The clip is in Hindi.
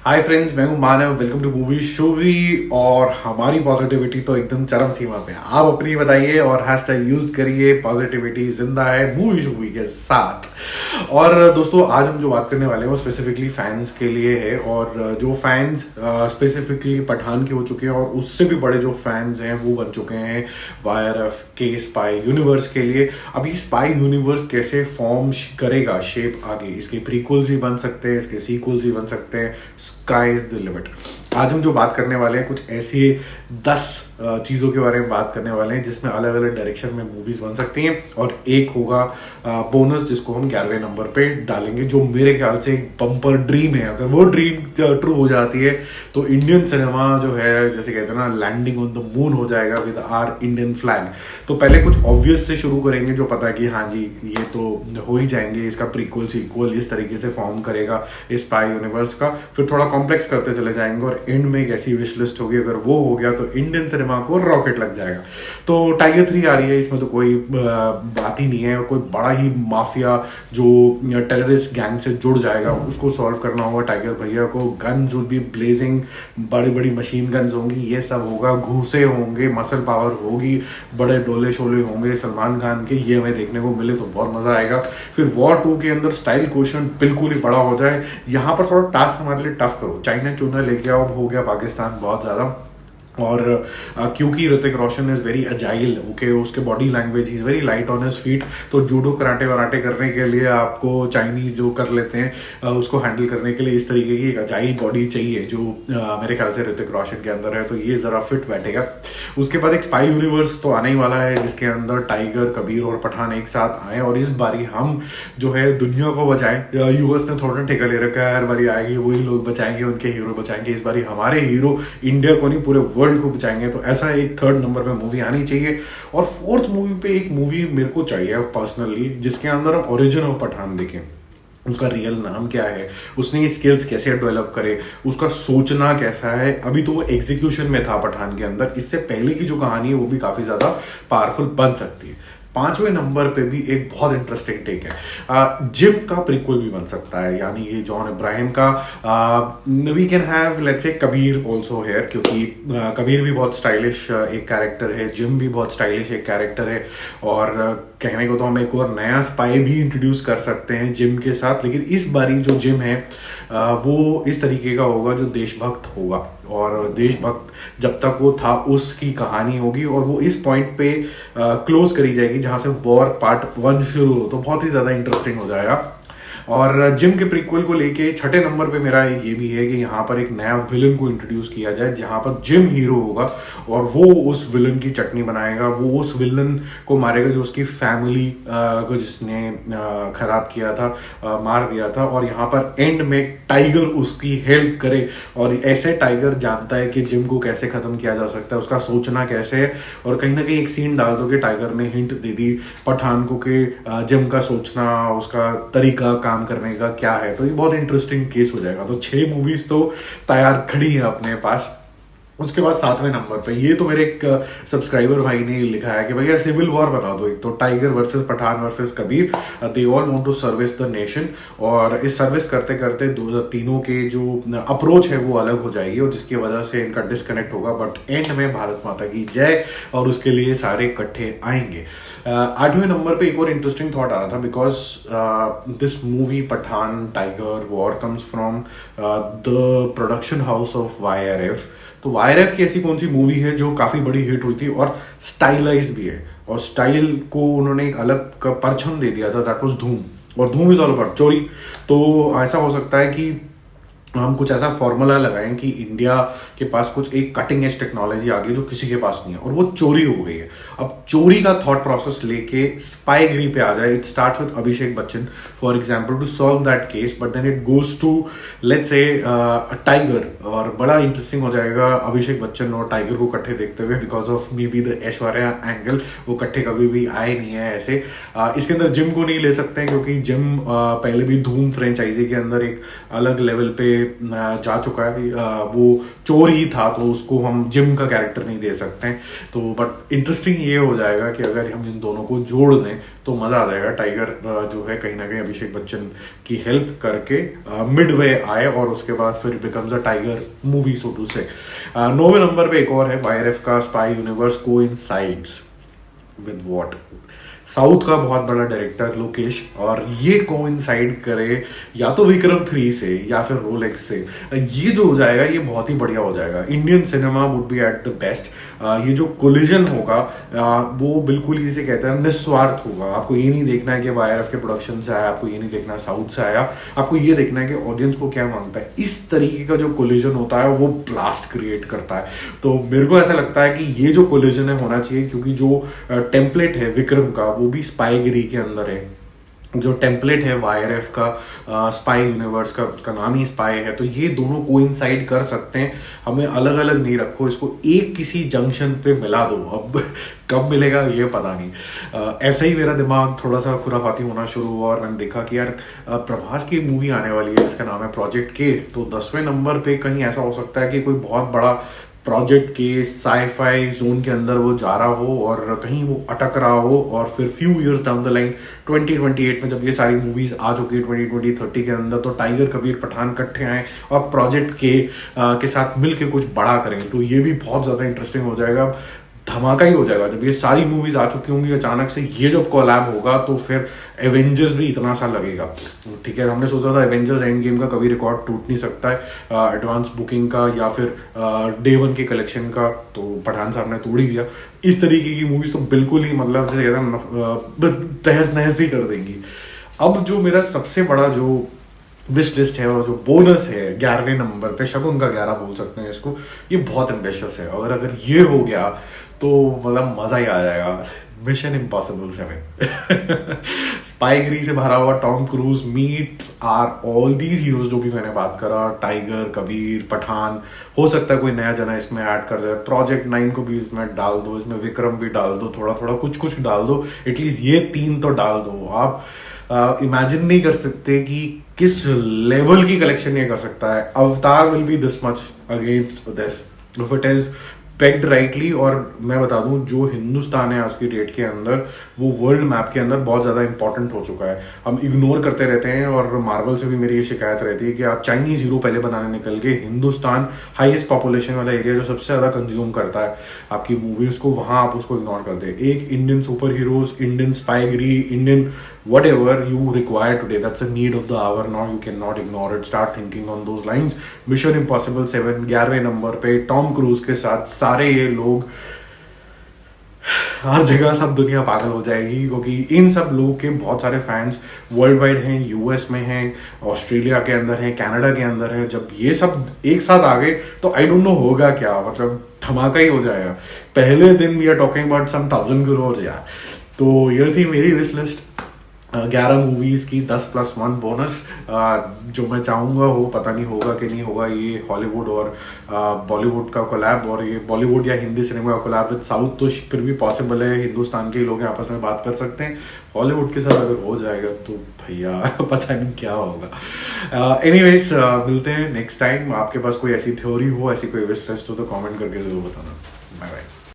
हाय फ्रेंड्स, मैं हूं मानव। वेलकम टू मूवी शोवी। और हमारी पॉजिटिविटी तो एकदम चरम सीमा पे है। आप अपनी बताइए और हैशटैग यूज करिए पॉजिटिविटी जिंदा है मूवी शोवी के साथ। और दोस्तों, आज हम जो बात करने वाले हैं वो स्पेसिफिकली फैंस के लिए है। और जो फैंस स्पेसिफिकली पठान के हो चुके हैं और उससे भी बड़े जो फैंस हैं वो बन चुके हैं वाईआरएफ के स्पाई यूनिवर्स के लिए। अब ये स्पाई यूनिवर्स कैसे फॉर्म करेगा शेप आगे, इसके प्रीक्वल्स भी बन सकते हैं, इसके सीक्वल्स भी बन सकते हैं। Sky is the limit. आज हम जो बात करने वाले हैं कुछ ऐसी 10 चीज़ों के बारे में बात करने वाले हैं जिसमें अलग अलग डायरेक्शन में मूवीज बन सकती हैं। और एक होगा बोनस जिसको हम 11वें नंबर पे डालेंगे, जो मेरे ख्याल से एक बम्पर ड्रीम है। अगर वो ड्रीम ट्रू हो जाती है तो इंडियन सिनेमा जो है, जैसे कहते हैं ना, लैंडिंग ऑन द मून हो जाएगा विद आर इंडियन फ्लैग। तो पहले कुछ ऑब्वियस से शुरू करेंगे जो पता है कि हाँ जी ये तो हो ही जाएंगे। इसका प्रीक्वल सीक्वल इस तरीके से फॉर्म करेगा इस स्पाई यूनिवर्स का। फिर थोड़ा कॉम्प्लेक्स करते चले जाएंगे और एंड में एक ऐसी विश लिस्ट होगी, अगर वो हो गया तो इंडियन सिनेमा को रॉकेट लग जाएगा। तो टाइगर 3 आ रही है, इसमें तो कोई बात ही नहीं है। कोई बड़ा ही माफिया जो टेररिस्ट गैंग से जुड़ जाएगा उसको सॉल्व करना होगा टाइगर भैया को। गन्स विल बी ब्लेजिंग, बड़ी बड़ी मशीन गन्स होंगी, ये सब होगा। घूसे होंगे, मसल पावर होगी, बड़े डोले शोले होंगे सलमान खान के। ये हमें देखने को मिले तो बहुत मजा आएगा। फिर वॉर 2 के अंदर स्टाइल क्वेश्चन बिल्कुल ही बड़ा हो जाए। यहाँ पर थोड़ा टास्क हमारे लिए टफ करो, चाइना चूना लेके आओ। अब हो गया पाकिस्तान बहुत ज़्यादा। और क्योंकि Hrithik Roshan is very agile, okay, उसके body language is very light on his feet. तो जूडो कराटे वराटे करने के लिए आपको चाइनीज जो कर लेते हैं उसको हैंडल करने के लिए इस तरीके की एक अजाइल बॉडी चाहिए, जो मेरे ख्याल से ऋतिक रोशन के अंदर है। तो ये जरा फिट बैठेगा। उसके बाद एक स्पाई यूनिवर्स तो आने ही वाला है जिसके अंदर टाइगर, कबीर और पठान एक साथ आए। और इस बारी हम जो है दुनिया को बचाएं। यूएस ने थोड़ा ठेका ले रखा है, हर बारी आएगी वही लोग बचाएंगे, उनके हीरो बचाएंगे। इस बारी हमारे हीरो इंडिया को नहीं पूरे वर्ल्ड को बचाएंगे। तो ऐसा एक 3rd नंबर पे मूवी आनी चाहिए। और 4th मूवी पे एक मूवी मेरे को चाहिए पर्सनली, जिसके अंदर हम ओरिजिन ऑफ पठान देखें। उसका रियल नाम क्या है, उसने ये स्किल्स कैसे डेवलप करे, उसका सोचना कैसा है। अभी तो वो एग्जीक्यूशन में था पठान के अंदर, इससे पहले की जो कहानी है वो भी काफी ज्यादा पावरफुल बन सकती है। 5वें नंबर पे भी एक बहुत इंटरेस्टिंग टेक है, जिम का प्रीक्वल भी बन सकता है, यानी ये जॉन इब्राहिम का। We can have let's say Kabir also hair, क्योंकि कबीर भी बहुत स्टाइलिश एक कैरेक्टर है, जिम भी बहुत स्टाइलिश एक कैरेक्टर है। और कहने को तो हम एक और नया स्पाई भी इंट्रोड्यूस कर सकते हैं जिम के साथ। लेकिन इस बारी जो जिम है वो इस तरीके का होगा जो देशभक्त होगा। और देशभक्त जब तक वो था उसकी कहानी होगी, और वो इस पॉइंट पे क्लोज करी जाएगी जहां से वॉर पार्ट 1 शुरू हो। तो बहुत ही ज्यादा इंटरेस्टिंग हो जाएगा। और जिम के प्रीक्वल को लेके 6ठे नंबर पे मेरा एक ये भी है कि यहाँ पर एक नया विलन को इंट्रोड्यूस किया जाए, जहाँ पर जिम हीरो होगा और वो उस विलन की चटनी बनाएगा। वो उस विलन को मारेगा जो उसकी फैमिली को जिसने खराब किया था, मार दिया था। और यहाँ पर एंड में टाइगर उसकी हेल्प करे। और ऐसे टाइगर जानता है कि जिम को कैसे खत्म किया जा सकता है, उसका सोचना कैसे है। और कहीं ना कहीं एक सीन डाल दो कि टाइगर ने हिंट दे दी पठान को कि जिम का सोचना, उसका तरीका काम करने का क्या है। तो ये बहुत इंटरेस्टिंग केस हो जाएगा। तो 6 मूवीज तो तैयार खड़ी है अपने पास। उसके बाद 7वें नंबर पे ये तो मेरे एक सब्सक्राइबर भाई ने लिखा है कि भैया सिविल वॉर बना दो, एक तो Tiger versus Pathan versus Kabir. They all want to service the nation. और इस सर्विस करते करते तीनों के जो अप्रोच है वो अलग हो जाएगी, और जिसकी वजह से इनका डिस्कनेक्ट होगा। बट एंड में भारत माता की जय, और उसके लिए सारे इकट्ठे आएंगे। 8वें नंबर पे एक और इंटरेस्टिंग थॉट आ रहा था, because this movie Pathan Tiger War comes from the production house of YRF. तो वाईआरएफ की ऐसी कौन सी मूवी है जो काफी बड़ी हिट हुई थी और स्टाइलाइज्ड भी है, और स्टाइल को उन्होंने एक अलग परछन दे दिया था, दैट वाज धूम। और धूम इज ऑल अबाउट चोरी। तो ऐसा हो सकता है कि हम कुछ ऐसा फॉर्मूला लगाएं कि इंडिया के पास कुछ एक कटिंग एज टेक्नोलॉजी आ गई जो किसी के पास नहीं है, और वो चोरी हो गई है। अब चोरी का थॉट प्रोसेस लेके स्पाईगिरी पे आ जाए। It start with Abhishek Bachchan for example to solve that case, but then it goes to let's say Tiger. और बड़ा इंटरेस्टिंग हो जाएगा अभिषेक बच्चन और टाइगर को इकट्ठे देखते हुए, because of may be the Aishwarya angle. वो इकट्ठे कभी भी आए नहीं है ऐसे। इसके अंदर जिम को नहीं ले सकते हैं, क्योंकि जिम पहले भी धूम फ्रेंचाइजी के अंदर एक अलग लेवल पे जा चुका है, वो चोर ही था, तो उसको हम जिम का कैरेक्टर नहीं दे सकते हैं। तो बट इंटरेस्टिंग ये हो जाएगा कि अगर हम इन दोनों को जोड़ दें तो मज़ा आ जाएगा। टाइगर जो है कहीं ना कहीं अभिषेक बच्चन की हेल्प करके मिड वे आए और उसके बाद फिर becomes a Tiger movie, so to say. 9वें नंबर पे एक और है YRF का spy universe coincides with what. South का बहुत बड़ा डायरेक्टर लोकेश, और ये कोइंसाइड करे या तो विक्रम 3 से या फिर रोलेक्स से। ये जो हो जाएगा ये बहुत ही बढ़िया हो जाएगा। Indian cinema would be at the best. ये जो कोलिजन होगा वो बिल्कुल ही, जिसे कहते हैं, निस्वार्थ होगा। आपको ये नहीं देखना है कि YRF के प्रोडक्शन से आया, आपको ये नहीं देखना साउथ से आया, आपको ये देखना है कि ऑडियंस को क्या मांगता है। इस तरीके का जो कोलिजन होता है वो ब्लास्ट क्रिएट करता है। तो मेरे को ऐसा लगता है कि ये जो कोलिजन है होना चाहिए, क्योंकि जो टेम्पलेट है विक्रम का वो भी स्पाईगिरी के अंदर है। जो टेम्पलेट है YRF का स्पाई यूनिवर्स का, उसका नाम ही स्पाई है। तो ये दोनों कोइंसाइड कर सकते हैं। हमें अलग अलग नहीं रखो, इसको एक किसी जंक्शन पे मिला दो। अब कब मिलेगा ये पता नहीं। ऐसा ही मेरा दिमाग थोड़ा सा खुराफाती होना शुरू हुआ और मैंने देखा कि यार प्रभास की मूवी आने वाली है जिसका नाम है प्रोजेक्ट के। तो 10वें नंबर पे कहीं ऐसा हो सकता है कि कोई बहुत बड़ा प्रोजेक्ट के साईफाई जोन के अंदर वो जा रहा हो और कहीं वो अटक रहा हो, और फिर few years down the line 2028 में जब ये सारी मूवीज आ चुकी है 2020-30 के अंदर, तो टाइगर, कबीर, पठान इकट्ठे आए और प्रोजेक्ट के साथ मिलके कुछ बड़ा करें। तो ये भी बहुत ज़्यादा इंटरेस्टिंग हो जाएगा। धमाका ही हो जाएगा जब ये सारी मूवीज आ चुकी होंगी अचानक से। ये जब कोलैब होगा तो फिर एवेंजर्स भी इतना सा लगेगा। ठीक है, हमने सोचा था एवेंजर्स एंड गेम का कभी रिकॉर्ड टूट नहीं सकता है एडवांस बुकिंग का या फिर डे 1 के कलेक्शन का, तो पठान साहब ने तोड़ ही दिया। इस तरीके की मूवीज तो बिल्कुल ही, मतलब जैसे कहते हैं, तहस नहस ही कर देंगी। अब जो मेरा सबसे बड़ा जो विश लिस्ट है और जो बोनस है 11वें नंबर पे, शगुन का 11 बोल सकते हैं इसको, ये बहुत एम्बिशियस है। अगर ये हो गया तो मतलब मजा ही आ जाएगा। मिशन इम्पॉसिबल 7 स्पाईगिरी से भरा हुआ Tom Cruise meet are all these heroes जो भी मैंने बात करा, टाइगर, कबीर, पठान, हो सकता है कोई नया जना इसमें ऐड कर जाए। प्रोजेक्ट 9 को भी इसमें डाल दो, इसमें विक्रम भी डाल दो, थोड़ा थोड़ा कुछ कुछ डाल दो, एटलीस्ट ये 3 तो डाल दो। आप इमेजिन नहीं कर सकते कि किस लेवल की कलेक्शन ये कर सकता है। अवतार will be this much against this if it is pegged rightly. और मैं बता दूं, जो हिंदुस्तान है आज की डेट के अंदर, वो वर्ल्ड मैप के अंदर बहुत ज़्यादा इंपॉर्टेंट हो चुका है। हम इग्नोर करते रहते हैं, और मार्वल से भी मेरी ये शिकायत रहती है कि आप चाइनीज़ हीरो पहले बनाने निकल गए। हिंदुस्तान हाईएस्ट पॉपुलेशन वाला एरिया जो सबसे ज़्यादा कंज्यूम करता है आपकी मूवीज़ को, वहाँ आप उसको इग्नोर कर दे। एक इंडियन सुपर हीरोज, इंडियन स्पाईगिरी, Indian whatever you require today, that's a need of the hour now, you cannot ignore it, start thinking on those lines। Mission impossible 7 11वें नंबर पे टॉम क्रूज के साथ सारे ये लोग, हर जगह सब दुनिया पागल हो जाएगी, क्योंकि इन सब लोगों के बहुत सारे फैंस वर्ल्ड वाइड हैं, यूएस में हैं, ऑस्ट्रेलिया के अंदर हैं, कनाडा के अंदर हैं। जब ये सब एक साथ आ गए तो आई डोंट नो होगा क्या, मतलब धमाका ही हो जाएगा। पहले दिन we are talking about some 1000 crore यार। तो ये थी मेरी विश लिस्ट, 11 मूवीज की 10+1 बोनस। जो मैं चाहूँगा वो पता नहीं होगा कि नहीं होगा। ये हॉलीवुड और बॉलीवुड का कोलैब, और ये बॉलीवुड या हिंदी सिनेमा का कोलैब विद साउथ तो फिर भी पॉसिबल है, हिंदुस्तान के लोग आपस में बात कर सकते हैं। हॉलीवुड के साथ अगर हो जाएगा तो भैया पता नहीं क्या होगा। एनीवेज मिलते हैं नेक्स्ट टाइम। आपके पास कोई ऐसी थ्योरी हो, ऐसी कोई विश लिस्ट हो तो कमेंट करके जरूर बताना। Bye bye.